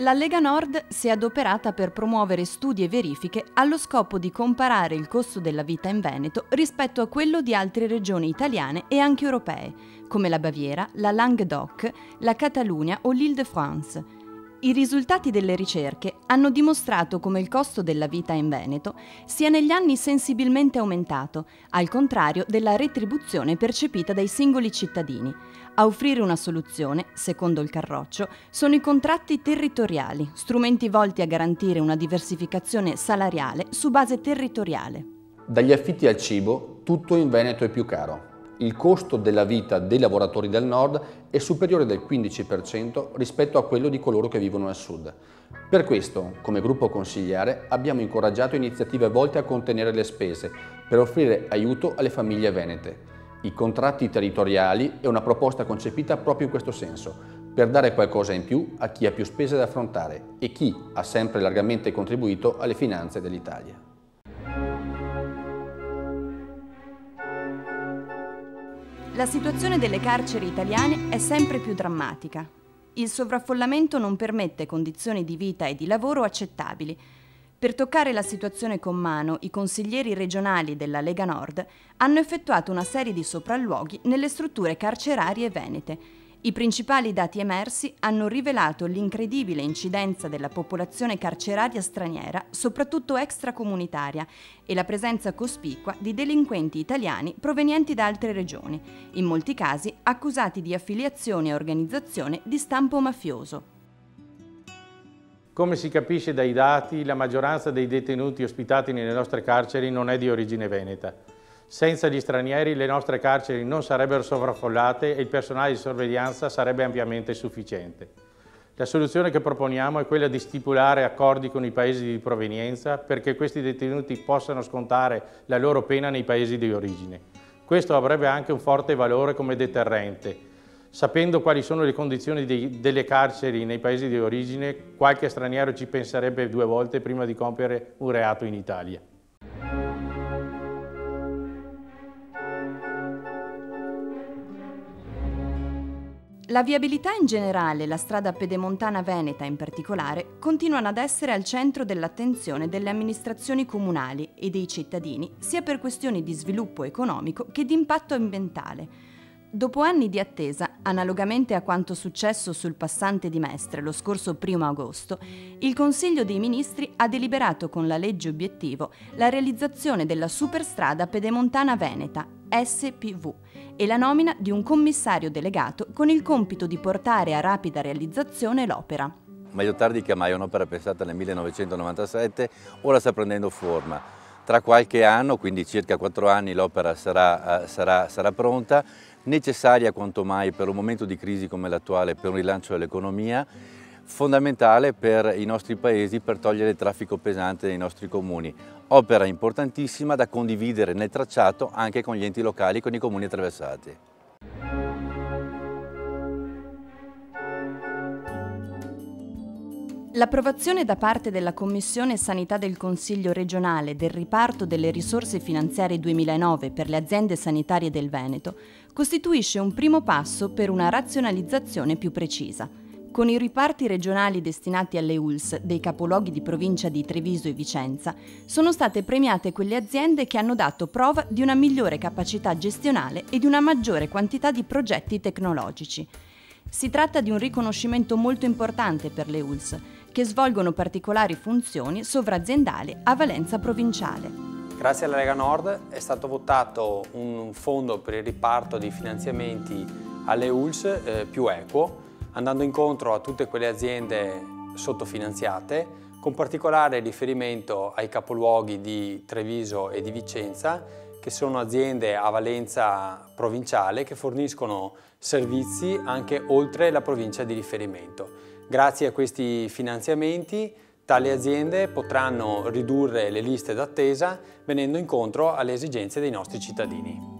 La Lega Nord si è adoperata per promuovere studi e verifiche allo scopo di comparare il costo della vita in Veneto rispetto a quello di altre regioni italiane e anche europee, come la Baviera, la Languedoc, la Catalunya o l'Île-de-France. I risultati delle ricerche hanno dimostrato come il costo della vita in Veneto sia negli anni sensibilmente aumentato, al contrario della retribuzione percepita dai singoli cittadini. A offrire una soluzione, secondo il Carroccio, sono i contratti territoriali, strumenti volti a garantire una diversificazione salariale su base territoriale. Dagli affitti al cibo, tutto in Veneto è più caro. Il costo della vita dei lavoratori del nord è superiore del 15% rispetto a quello di coloro che vivono al sud. Per questo, come gruppo consigliare, abbiamo incoraggiato iniziative volte a contenere le spese per offrire aiuto alle famiglie venete. I contratti territoriali è una proposta concepita proprio in questo senso, per dare qualcosa in più a chi ha più spese da affrontare e chi ha sempre largamente contribuito alle finanze dell'Italia. La situazione delle carceri italiane è sempre più drammatica. Il sovraffollamento non permette condizioni di vita e di lavoro accettabili. Per toccare la situazione con mano, i consiglieri regionali della Lega Nord hanno effettuato una serie di sopralluoghi nelle strutture carcerarie venete. I principali dati emersi hanno rivelato l'incredibile incidenza della popolazione carceraria straniera, soprattutto extracomunitaria, e la presenza cospicua di delinquenti italiani provenienti da altre regioni, in molti casi accusati di affiliazione a organizzazione di stampo mafioso. Come si capisce dai dati, la maggioranza dei detenuti ospitati nelle nostre carceri non è di origine veneta. Senza gli stranieri le nostre carceri non sarebbero sovraffollate e il personale di sorveglianza sarebbe ampiamente sufficiente. La soluzione che proponiamo è quella di stipulare accordi con i paesi di provenienza perché questi detenuti possano scontare la loro pena nei paesi di origine. Questo avrebbe anche un forte valore come deterrente. Sapendo quali sono le condizioni delle carceri nei paesi di origine, qualche straniero ci penserebbe 2 volte prima di compiere un reato in Italia. La viabilità in generale e la strada pedemontana veneta in particolare continuano ad essere al centro dell'attenzione delle amministrazioni comunali e dei cittadini, sia per questioni di sviluppo economico che di impatto ambientale. Dopo anni di attesa, analogamente a quanto successo sul passante di Mestre lo scorso 1 agosto, il Consiglio dei Ministri ha deliberato con la legge obiettivo la realizzazione della superstrada pedemontana veneta, SPV, e la nomina di un commissario delegato con il compito di portare a rapida realizzazione l'opera. Meglio tardi che mai, un'opera pensata nel 1997, ora sta prendendo forma. Tra qualche anno, quindi circa 4 anni, l'opera sarà pronta, necessaria quanto mai per un momento di crisi come l'attuale, per un rilancio dell'economia, fondamentale per i nostri paesi per togliere il traffico pesante nei nostri comuni. Opera importantissima da condividere nel tracciato anche con gli enti locali e con i comuni attraversati. L'approvazione da parte della Commissione Sanità del Consiglio regionale del riparto delle risorse finanziarie 2009 per le aziende sanitarie del Veneto costituisce un primo passo per una razionalizzazione più precisa. Con i riparti regionali destinati alle ULSS dei capoluoghi di provincia di Treviso e Vicenza, sono state premiate quelle aziende che hanno dato prova di una migliore capacità gestionale e di una maggiore quantità di progetti tecnologici. Si tratta di un riconoscimento molto importante per le ULSS, che svolgono particolari funzioni sovraziendali a valenza provinciale. Grazie alla Lega Nord è stato votato un fondo per il riparto di finanziamenti alle ULSS più equo, andando incontro a tutte quelle aziende sottofinanziate, con particolare riferimento ai capoluoghi di Treviso e di Vicenza, che sono aziende a valenza provinciale che forniscono servizi anche oltre la provincia di riferimento. Grazie a questi finanziamenti, tali aziende potranno ridurre le liste d'attesa venendo incontro alle esigenze dei nostri cittadini.